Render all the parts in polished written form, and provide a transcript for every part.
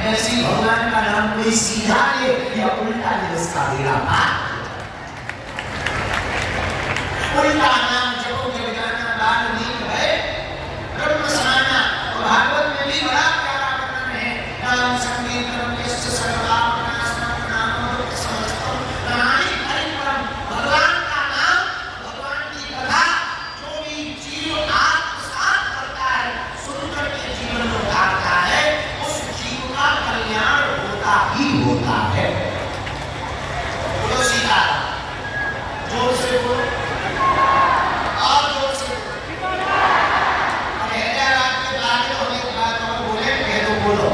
ऐसी भगवान का नाम कोई सीधा ले या उल्टा ले, उसका बेड़ा पार। उल्टा नाम जपो जब जाना लाल नील है ब्रह्म समाना। और भागवत में भी बड़ा प्यारा वर्णन है, नाम संकीर्तनम यस्य सर्वपापनाशनम नामो समस्तम नमामि हरिपरम। भगवान का नाम, भगवान की कथा जो भी जीव आत्मसात करता है, सुनकर के जीवन को उतारता है, उस जीव का कल्याण होता ही होता है। बोलो सीताराम, जोर से बोलो, और जोर से बोलो। और हैदराबाद के बाद हम एक बात और बोले, कह दो बोलो।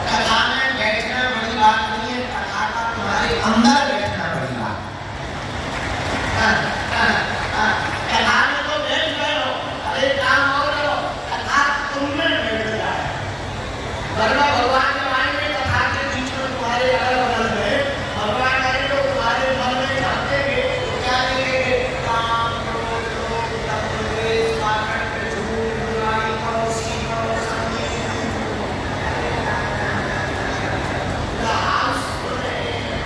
कथा में बैठना बड़ी बात नहीं है, कथा का तुम्हारे अंदर बैठना बड़ी बात है। कथा में तो बैठ गए हो, अरे काम और करो, कथा तुम में बैठ जाए। वरना भगवान जब आएंगे कथा के बीच में तुम्हारे अगल बगल में, भगवान आएंगे तो तुम्हारे मन में झांकेंगे, क्या देखेंगे? काम, क्रोध, लोभ, दंभ, द्वेष, पाखंड, झूठ, बुराई, पड़ोसी, पड़ोसनी, लाश हो रहे हैं।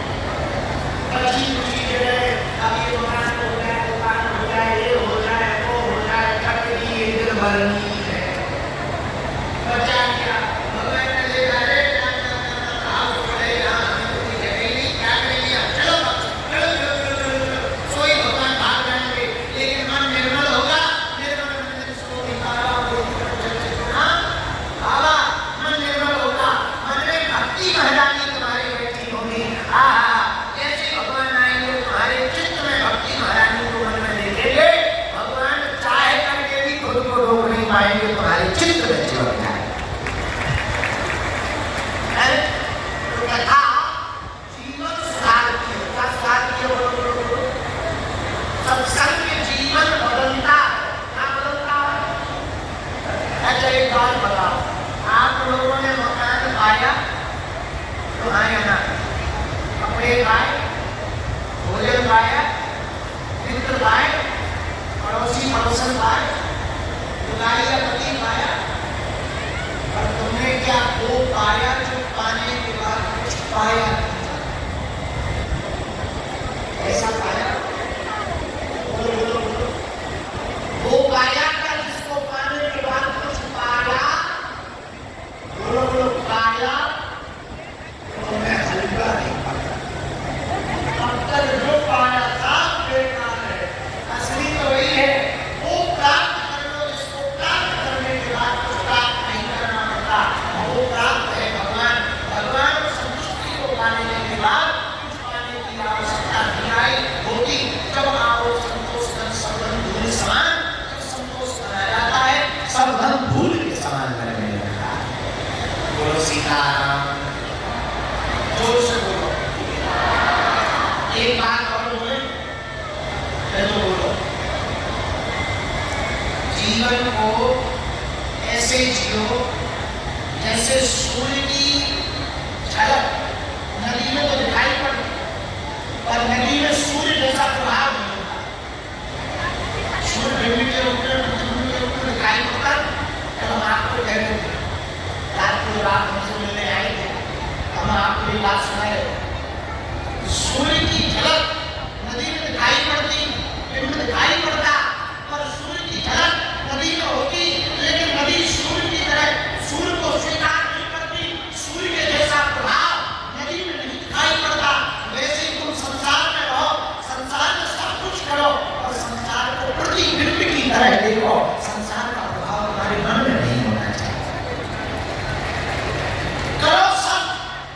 बची खुशी जगह, अब ये दुकान हो जाए, दुकान हो जाए, ये हो जाए, वो हो जाए, कटनी ये दिन भरनी है। बचा क्या? भगवान ने देखा, अरे हाउस पड़े यहाँ, हमें तो कोई जगह नहीं, क्या करेंगे? चलो चलो चलो चलो चलो, सोई भगवान भाग जाएंगे, लेकिन मन निर्मल होगा। निर्मल मन में सोई बाबा बोल हाँ बाबा, मन निर्मल होगा, मन में भक्ति महारानी तुम्हारी बैठी होगी। ऐसे भगवान आएंगे तुम्हारे चित्त में, भक्ति महारानी को मन में देखेंगे, भगवान चाहे करके भी खुद को रोक नहीं पाएंगे, तुम्हारे चित्त में चिपक जाए। तो कथा जीवन सुधार की, क्या सुधार की? बोलो बोलो बोलो। सत्संग में जीवन बदलता है। क्या बदलता है? अच्छा एक बात बताओ, आप लोगों ने मकान पाया तो आया ना, कपड़े पाए, भोजन पाया, मित्र पाए, पड़ोसी पड़ोसन पाए, दुलाई या पति पाया, और तुमने क्या वो पाया जो पाने के बाद कुछ पाया? ऐसा पाया? बोलो बोलो बोलो। वो पाया क्या जिसको पाने के बाद कुछ पाया? बोलो बोलो, पाया? तो मैं हल्का नहीं पाया। अब तक जो पाया था बेकार है, असली तो वही है। वो प्राप्त कर लो जिसको प्राप्त करने के बाद कुछ प्राप्त नहीं करना पड़ता, वो प्राप्त है भगवान। भगवान को संतुष्टि को पाने के बाद कुछ पाने की आवश्यकता नहीं आई होती। जब आओ संतोष धन सब धन धूल समान, जब संतोष बना जाता है, सब धन धूल के समान लगने लगता है। बोलो सीताराम, जोर से बोलो। एक बात और बोले, तो बोलो। जीवन को ऐसे जियो जैसे सूर्य की झलक नदी में तो दिखाई पड़ती, पर नदी में सूर्य जैसा प्रभाव नहीं होता। सूर्य बिजली के रूप में दिखाई पड़ता। जब हम आपको कह रहे थे रात को, जब आप हमसे मिलने आए थे, हम आपको ये बात सुनाए, सूर्य की झलक नदी में दिखाई पड़ती, बिंब दिखाई पड़ता, पर सूर्य की झलक नदी में होती, लेकिन नदी सूर्य की तरह सूर्य को स्वीकार नहीं करती, सूर्य के जैसा प्रभाव नदी में नहीं दिखाई पड़ता। वैसे ही तुम संसार में रहो, संसार में सब कुछ करो, और संसार को प्रतिबिंब की तरह देखो। संसार का प्रभाव हमारे मन में नहीं होना चाहिए। करो सब,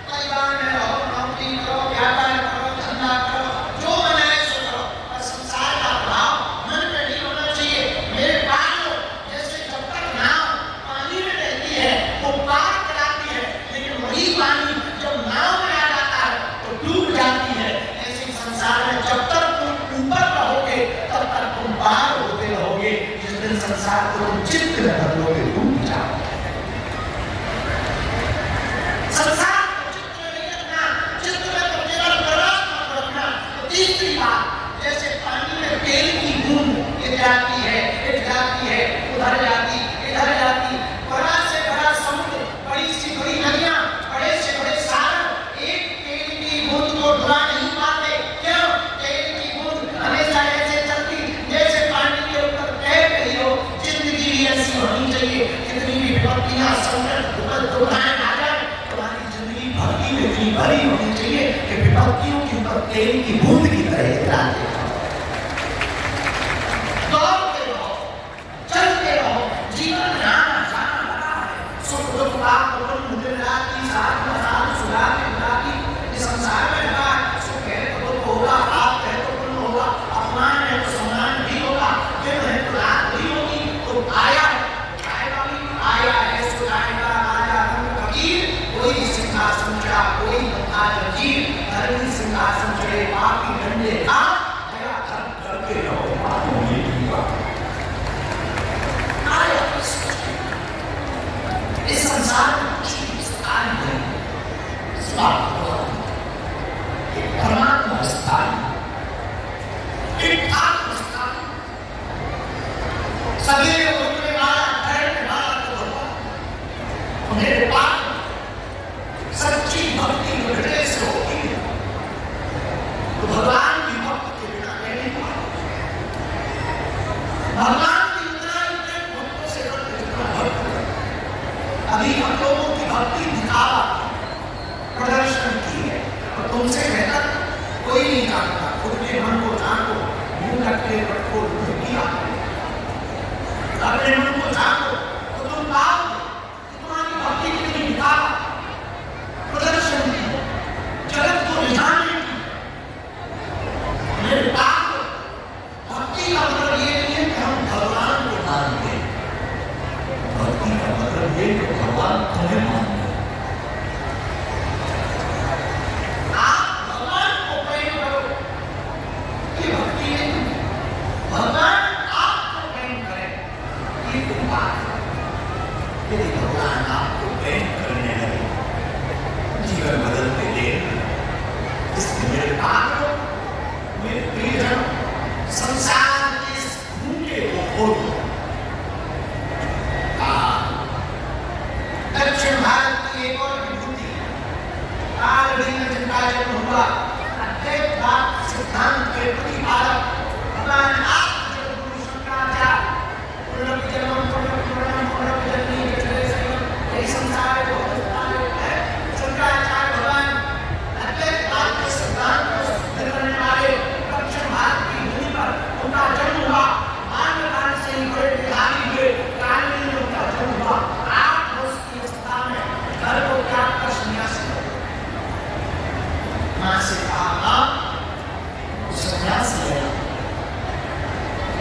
परिवार में रहो, नौकरी करो, व्यापार करो, धंधा करो, जो बनाए सो करो, पर संसार का प्रभाव मन तेल की बूंद की तरह इतराते रहो, दौड़ते रहो, चलते रहो। जीवन में आना जाना लगा है, सुख दुख पाप पुण्य दिन रात की साथ मसाल सुला के बुलाती इस संसार में लगा है। सुख है तो दुख होगा, पाप है तो पुण्य होगा, अपमान है तो सम्मान भी होगा, दिन है तो रात भी होगी। तो आया है जाएगा भी, आया है सो जाएगा। राजा रंग फकीर कोई सिंहासन चढ़ा कोई बता जंजीर, धर्मी सिंहासन चढ़े पापी डंडे का दया धर्म करके रहो बातों में जीवा। आया इस संसार में कुछ भी स्थान नहीं, समाप्त हुआ एक परमात्मा स्थान, एक आत्मस्थान। सवेरे उठने वाला ठहरने वाला तो भगवान, मेरे पास सच्ची भक्ति हृदय से होती है तो भगवान की भक्ति के बिना मैं नहीं पाऊंगा। भगवान की इतना इतने भक्तों से करते जितना भक्त अभी हम लोगों की भक्ति दिखावा प्रदर्शन की है और तुमसे बेहतर कोई नहीं जानता। खुद के मन को जानो, मुंह रखते रखो किया अपने मन को जानो तो तुम पाओगे तुम्हारी भक्ति कितनी दिखावा प्रदर्शन की, जगत को रिझाने की। मेरे पाप भक्ति का मतलब ये नहीं है कि हम भगवान को मानते, भक्ति का मतलब ये कि भगवान तुम्हें मानते। आप भगवान को प्रेम करो, ये भक्ति नहीं। भगवान आपको प्रेम करे, ये तुम बात। यदि भगवान आपको प्रेम करने लगे जीवन बदलते देर इसलिए मेरे पागलों, मेरे प्रियजन, संसार के इस भूखे को खोलो। दक्षिण भारत की एक और विभूति काल में जिनका जन्म हुआ अद्वैत बात सिद्धांत के प्रतिपादक भगवान आप जब गुरु शंकराचार्य पुण्य जन्म पुण्य जन्मी चले सही यही संसार को है। शंकराचार्य भगवान अद्वैत बात के सिद्धांत को सिद्ध करने वाले दक्षिण भारत की भूमि पर उनका जन्म हुआ। बाल्यकाल से ही बड़े बिहारी हुए, काल में उनका जन्म हुआ। 8 वर्ष की अवस्था में घर को त्याग कर सन्यासी हो गए। मां से कहा मां सन्यास लेना,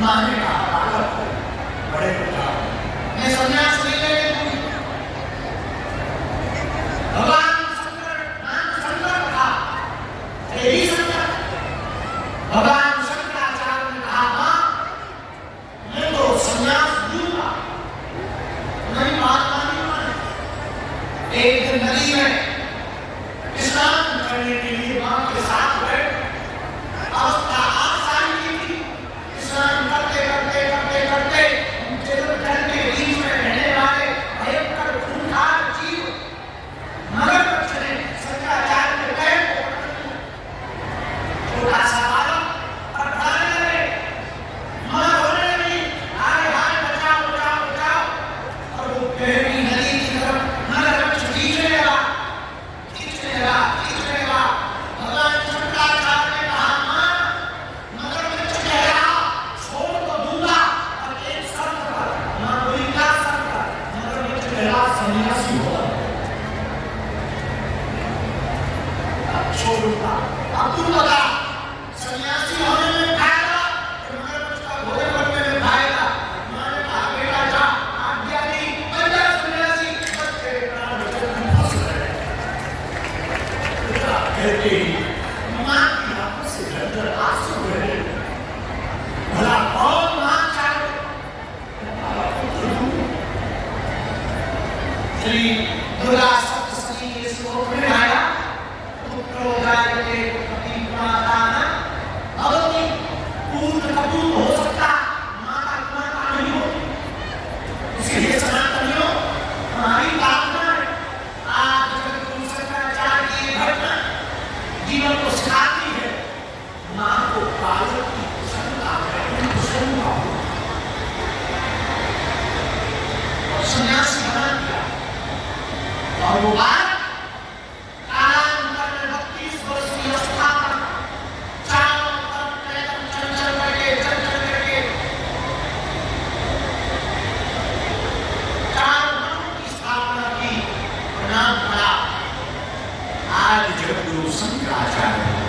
मां ने कहा बालक हो बड़े हो जाओ, मैं सन्यास नहीं लेने दूंगी। भगवान शंकर नाम शंकर था, यही शंकर। भगवान शंकराचार्य ने कहा मां मैं तो सन्यास दूंगा, नहीं बात मानी। एक दिन नदी में स्नान करने के लिए मां के साथ गए। अवस्था आसानी की थी, स्नान करते करते करते करते जल के बीच में रहने वाले भयंकर खूंखार जीव मगरमच्छ ने शंकराचार्य के पैर को पकड़ लिया। छोटा सा बालक और भागने लगे, मां रोने लगी, हाय हाय बचाओ बचाओ बचाओ। और वो गहरी नदी की तरफ मगरमच्छ खींचने लगा, खींचने लगा, खींचने लगा। भगवान शंकराचार्य ने कहा मां मगरमच्छ कह रहा छोड़ तो दूंगा और एक शर्त पर। मां बोली क्या शर्त पर? मगरमच्छ कह रहा सन्यासी होगा। अब छोड़ूंगा, अब तू बता सन्यासी होने में फायदा कि मगरमच्छ का भोजन करने में फायदा? मां ने कहा बेटा जा, आज्ञा दी, बन जा सन्यासी। बस तेरे प्राण वचन में फंस गए। कहते ही मां की आंखों से झरझर आंसू बहे। भला कौन मां चाहे श्री दुर्गा सप्तशती के श्लोक में आया पुत्रो गायते पति माता न भगवती। पूर्ण कपूर हो सकता, माता नहीं हो। इसलिए सनातनियों हमारी प्रार्थना है आज जगतगुरु शंकराचार्य की घटना जीवन को सिखाती है। मां को बालक की प्रसन्नता प्रसन्नता और सन्यासी बना दिया। और वो बात कालांतर में 32 वर्ष की आज जगद्गुरु शंकराचार्य